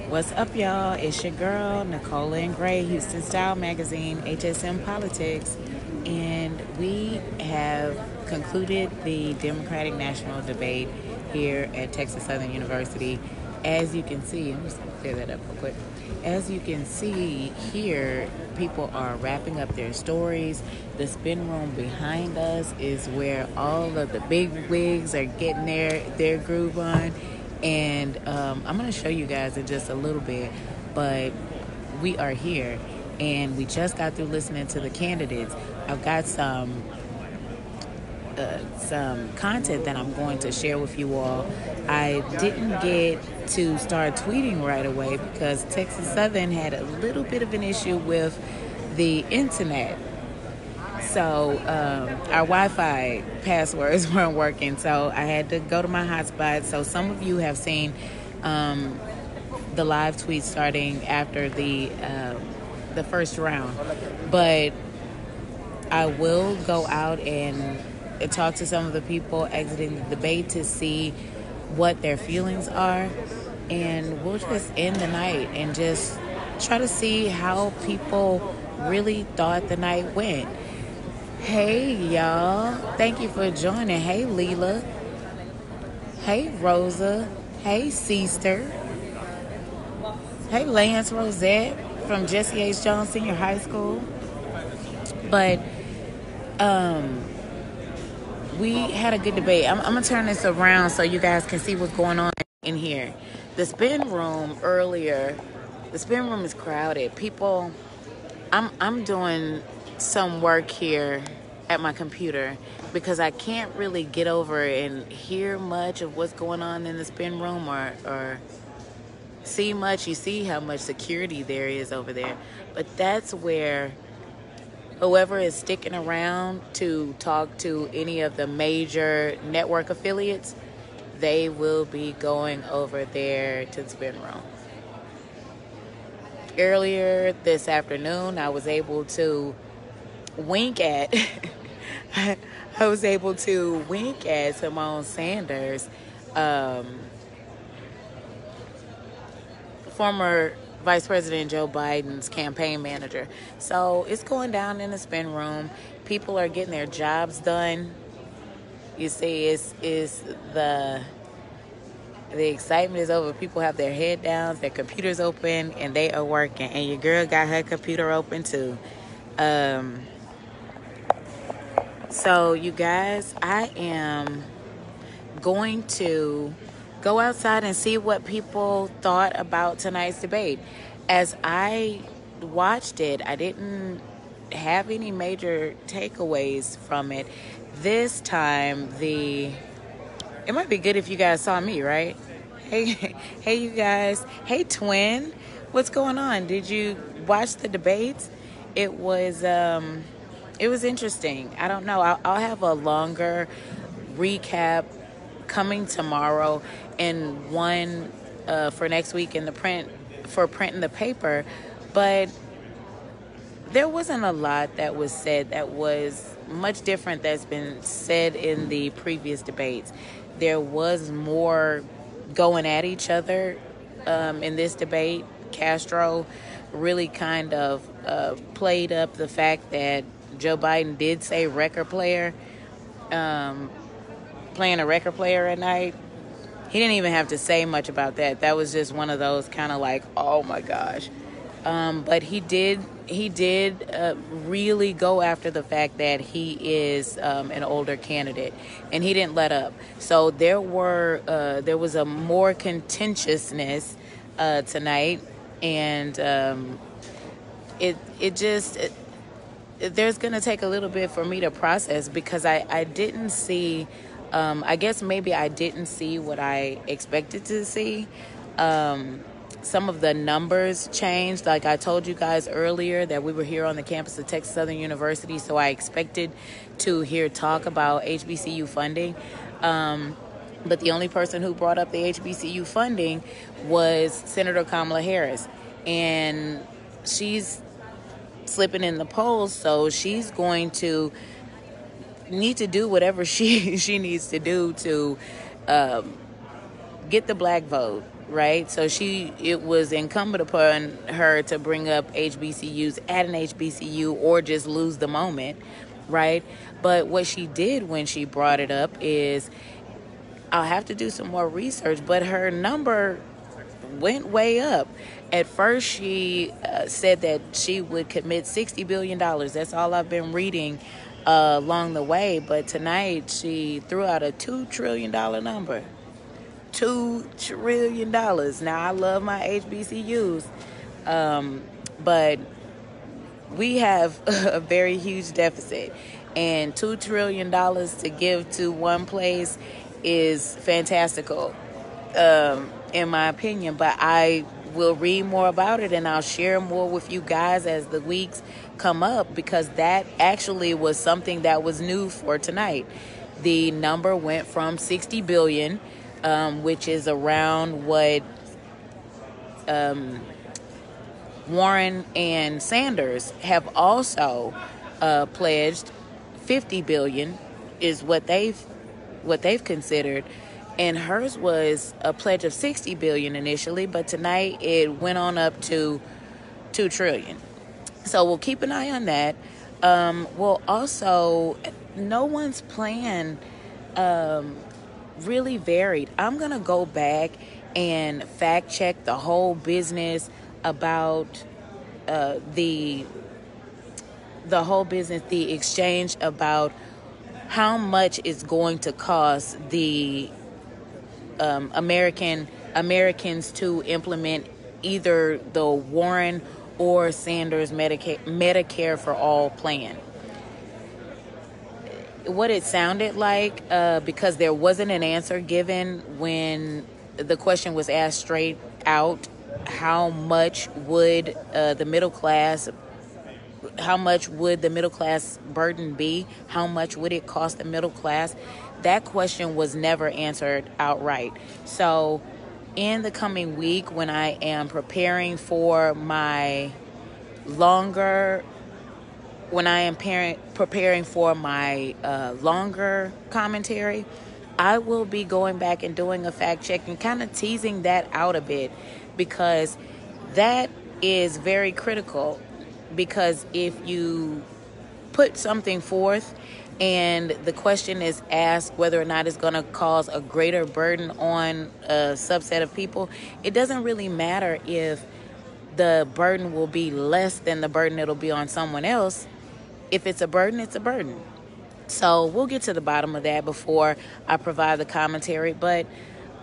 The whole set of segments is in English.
What's up, y'all? It's your girl, Nicola and Gray, Houston Style Magazine, HSM Politics, and we have concluded the Democratic National Debate here at Texas Southern University. As you can see, I'm just going to clear that up real quick. As you can see here, people are wrapping up their stories. The spin room behind us is where all of the big wigs are getting their groove on. And I'm going to show you guys in just a little bit, but we are here and we just got through listening to the candidates. I've got some content that I'm going to share with you all. I didn't get to start tweeting right away because Texas Southern had a little bit of an issue with the internet. So our Wi-Fi passwords weren't working, so I had to go to my hotspot. So some of you have seen the live tweets starting after the first round, but I will go out and talk to some of the people exiting the debate to see what their feelings are, and we'll just end the night and just try to see how people really thought the night went. Hey, y'all. Thank you for joining. Hey, Leela. Hey, Rosa. Hey, Sister. Hey, Lance Rosette from Jesse H. Jones Senior High School. But we had a good debate. I'm going to turn this around so you guys can see what's going on in here. The spin room earlier, the spin room is crowded. People, I'm doing some work here at my computer because I can't really get over and hear much of what's going on in the spin room or see much. You see how much security there is over there, but that's where whoever is sticking around to talk to any of the major network affiliates, they will be going over there to the spin room. Earlier this afternoon, I was able to wink at Simone Sanders, former Vice President Joe Biden's campaign manager. So it's going down in the spin room. People are getting their jobs done. You see, it's the excitement is over. People have their head down, their computers open, and they are working. And your girl got her computer open too. So you guys, I am going to go outside and see what people thought about tonight's debate. As I watched it, I didn't have any major takeaways from it. This time, it might be good if you guys saw me, right? Hey, you guys. Hey, twin. What's going on? Did you watch the debates? It was interesting. I don't know. I'll have a longer recap coming tomorrow and one for next week in the print in the paper. But there wasn't a lot that was said that was much different that's been said in the previous debates. There was more going at each other in this debate. Castro really kind of played up the fact that Joe Biden did say record player, playing a record player at night. He didn't even have to say much about that. That was just one of those kind of like, oh my gosh. But he did really go after the fact that he is an older candidate, and he didn't let up. So there was a more contentiousness tonight, and there's gonna take a little bit for me to process because I didn't see. I guess maybe I didn't see what I expected to see. Some of the numbers changed. Like I told you guys earlier that we were here on the campus of Texas Southern University, so I expected to hear talk about HBCU funding. But the only person who brought up the HBCU funding was Senator Kamala Harris. And she's slipping in the polls, so she's going to need to do whatever she needs to do to get the black vote. right? So it was incumbent upon her to bring up HBCUs at an HBCU or just lose the moment, right? But what she did when she brought it up is, I'll have to do some more research, but her number went way up. At first, she said that she would commit $60 billion. That's all I've been reading along the way. But tonight, she threw out a $2 trillion number. $2 trillion. Now, I love my HBCUs, but we have a very huge deficit. And $2 trillion to give to one place is fantastical, in my opinion. But I will read more about it and I'll share more with you guys as the weeks come up, because that actually was something that was new for tonight. The number went from 60 billion, which is around what Warren and Sanders have also pledged. 50 billion is what they've considered, and hers was a pledge of 60 billion initially, but tonight it went on up to 2 trillion. So we'll keep an eye on that. We'll also, no one's plan really varied. I'm gonna go back and fact check the whole business about the exchange, about how much it's going to cost the Americans to implement either the Warren or Sanders Medicare for All plan. What it sounded like, because there wasn't an answer given when the question was asked straight out, how much would the middle class burden be? How much would it cost the middle class? That question was never answered outright. So in the coming week, when I am preparing for my longer commentary, I will be going back and doing a fact check and kind of teasing that out a bit, because that is very critical. Because if you put something forth and the question is asked whether or not it's going to cause a greater burden on a subset of people, it doesn't really matter if the burden will be less than the burden it'll be on someone else. If it's a burden, it's a burden. So we'll get to the bottom of that before I provide the commentary. But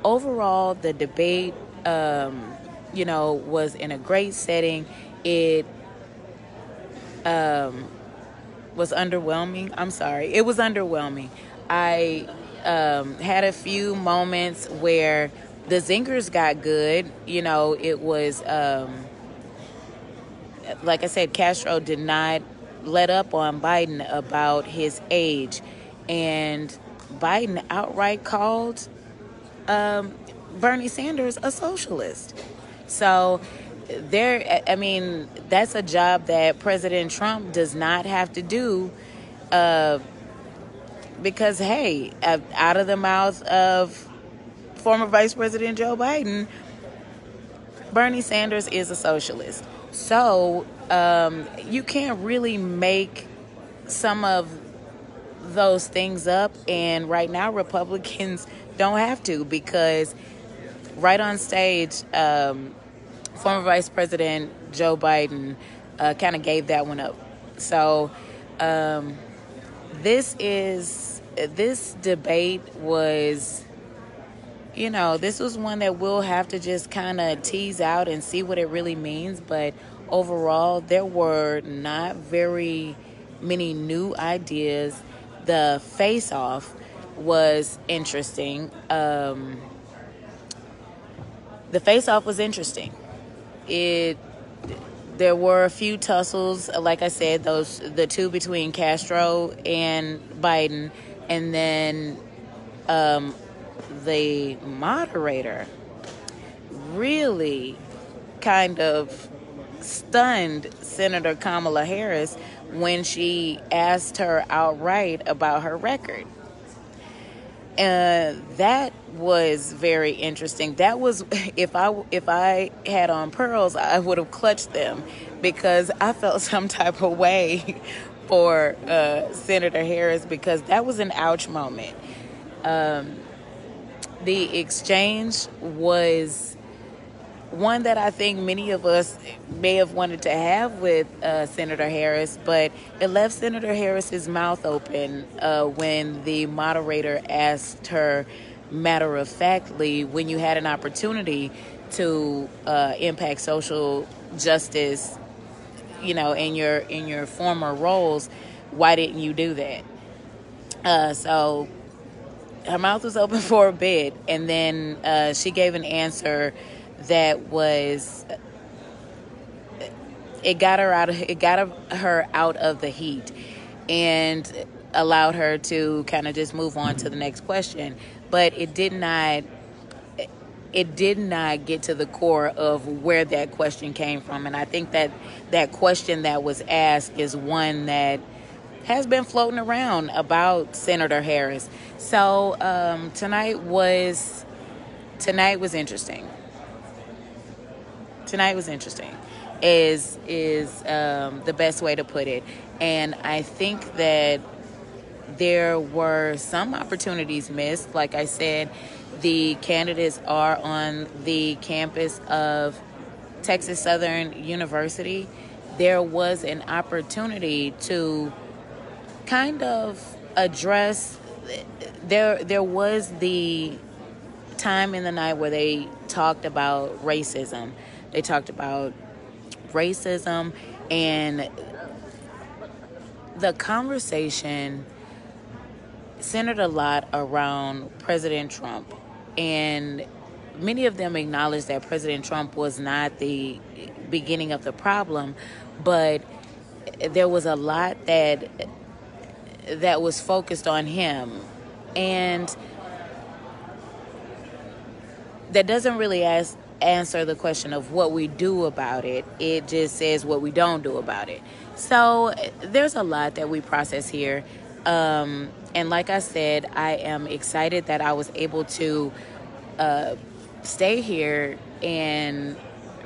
overall, the debate, was in a great setting. It was underwhelming. I'm sorry. It was underwhelming. I had a few moments where the zingers got good. It was, like I said, Castro did not let up on Biden about his age. And Biden outright called Bernie Sanders a socialist. So that's a job that President Trump does not have to do, because, hey, out of the mouth of former Vice President Joe Biden, Bernie Sanders is a socialist. So you can't really make some of those things up. And right now, Republicans don't have to, because right on stage, former Vice President Joe Biden kind of gave that one up. So this debate was, this was one that we'll have to just kind of tease out and see what it really means. But overall, there were not very many new ideas. The face-off was interesting. There were a few tussles, like I said, the two between Castro and Biden, and then the moderator really kind of stunned Senator Kamala Harris when she asked her outright about her record. That was very interesting. That was if I had on pearls, I would have clutched them because I felt some type of way for Senator Harris because that was an ouch moment. The exchange was one that I think many of us may have wanted to have with Senator Harris, but it left Senator Harris's mouth open when the moderator asked her matter-of-factly, when you had an opportunity to impact social justice, in your former roles, why didn't you do that? So her mouth was open for a bit, and then she gave an answer that was it got her out of the heat and allowed her to kind of just move on to the next question. But it did not get to the core of where that question came from. And I think that question that was asked is one that has been floating around about Senator Harris. So tonight was interesting. Tonight was interesting is the best way to put it. And I think that there were some opportunities missed. Like I said, the candidates are on the campus of Texas Southern University. There was an opportunity to kind of address, there was the time in the night where they talked about racism. They talked about racism, and the conversation centered a lot around President Trump. And many of them acknowledged that President Trump was not the beginning of the problem, but there was a lot that was focused on him. And that doesn't really answer the question of what we do about it. It just says what we don't do about it. So there's a lot that we process here. And like I said, I am excited that I was able to stay here and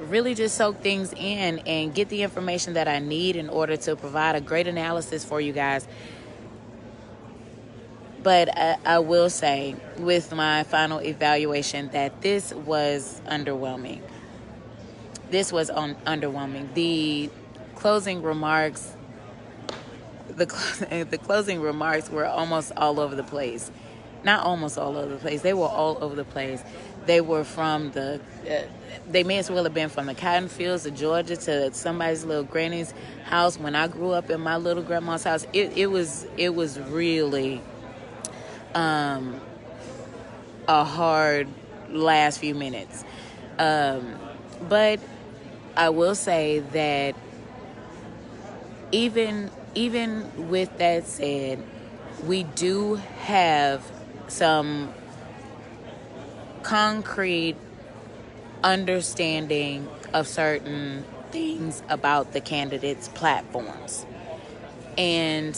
really just soak things in and get the information that I need in order to provide a great analysis for you guys. But I will say, with my final evaluation, that this was underwhelming. Underwhelming. The closing remarks were almost all over the place. Not almost all over the place. They were all over the place. They were from they may as well have been from the cotton fields of Georgia to somebody's little granny's house. When I grew up in my little grandma's house, it was really a hard last few minutes. But I will say that even with that said, we do have some concrete understanding of certain things about the candidates' platforms. And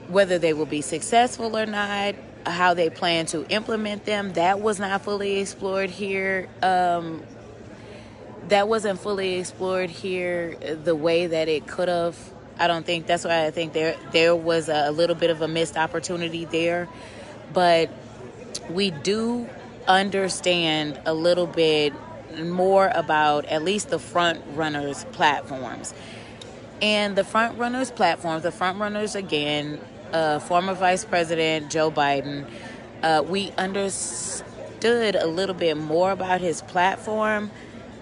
whether they will be successful or not, how they plan to implement them, that was not fully explored here. That wasn't fully explored here the way that it could have. I don't think, that's why I think there was a little bit of a missed opportunity there. But we do understand a little bit more about at least the front runners' platforms. And the front runners' again, former Vice President Joe Biden, we understood a little bit more about his platform,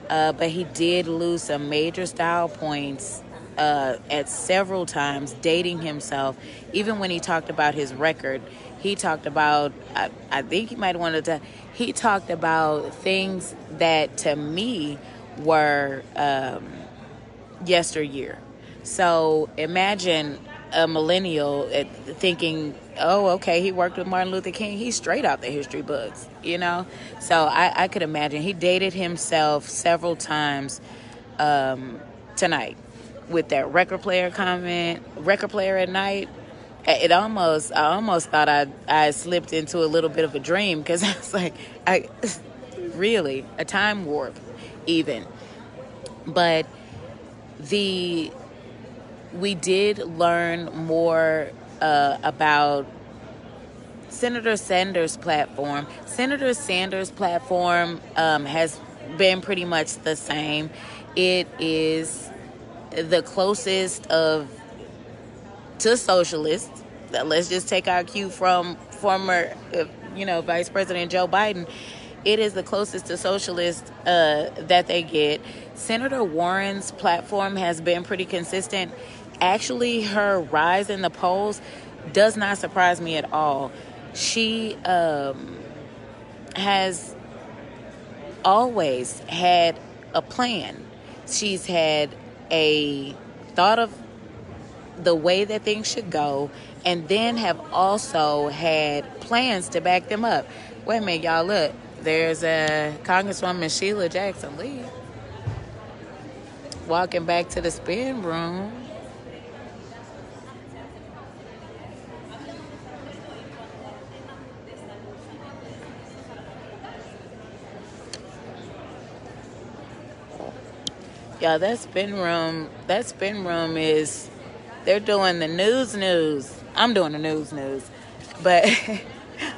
but he did lose some major style points at several times, dating himself. Even when he talked about his record, he talked about, I think he might have wanted to, he talked about things that to me were yesteryear. So imagine a millennial thinking, oh, okay, he worked with Martin Luther King. He's straight out the history books, So I could imagine he dated himself several times tonight with that record player at night. I almost thought I slipped into a little bit of a dream, because I was like, I really a time warp, even. But the we did learn more about Senator Sanders' platform. Senator Sanders' platform has been pretty much the same. It is the closest to socialists. Let's just take our cue from former, Vice President Joe Biden. It is the closest to socialist that they get. Senator Warren's platform has been pretty consistent. Actually, her rise in the polls does not surprise me at all. She has always had a plan. She's had a thought of the way that things should go, and then have also had plans to back them up. Wait a minute, y'all, look. There's Congresswoman Sheila Jackson Lee walking back to the spin room. Yeah, that spin room is, they're doing the news. I'm doing the news, but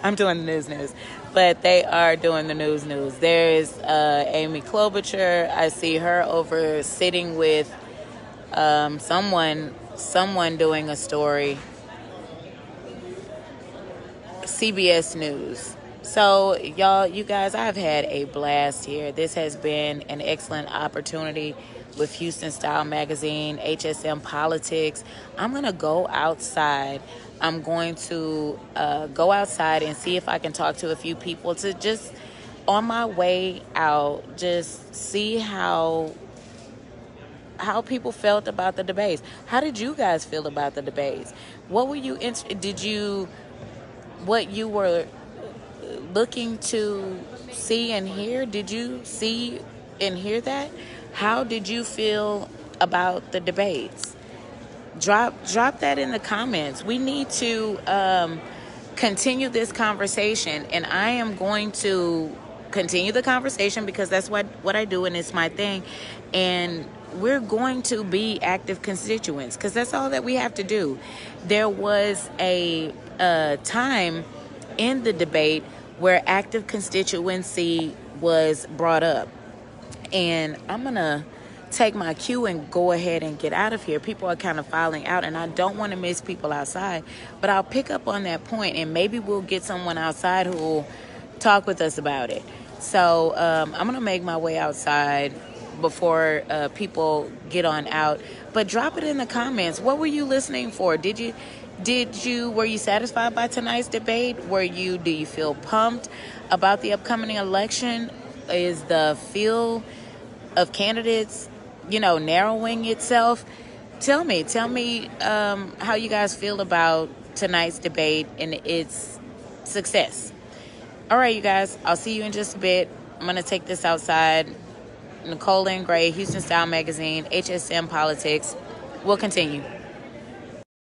I'm doing the news, but they are doing the news. There's Amy Klobuchar. I see her over sitting with someone doing a story. CBS News. So, you guys, I've had a blast here. This has been an excellent opportunity with Houston Style Magazine, HSM Politics. I'm going to go outside. I'm going to go outside and see if I can talk to a few people, to just, on my way out, just see how people felt about the debates. How did you guys feel about the debates? What were you, what you were looking to see and hear? Did you see and hear that? How did you feel about the debates? Drop that in the comments. We need to continue this conversation, and I am going to continue the conversation because that's what I do, and it's my thing. And we're going to be active constituents, because that's all that we have to do. There was a time in the debate where active constituency was brought up. And I'm going to take my cue and go ahead and get out of here. People are kind of filing out, and I don't want to miss people outside. But I'll pick up on that point, and maybe we'll get someone outside who will talk with us about it. So I'm going to make my way outside before people get on out. But drop it in the comments. What were you listening for? Were you satisfied by tonight's debate? Do you feel pumped about the upcoming election? Is the field of candidates, narrowing itself? Tell me how you guys feel about tonight's debate and its success. All right, you guys, I'll see you in just a bit. I'm going to take this outside. Nicole Lynn Gray, Houston Style Magazine, HSM Politics. We'll continue.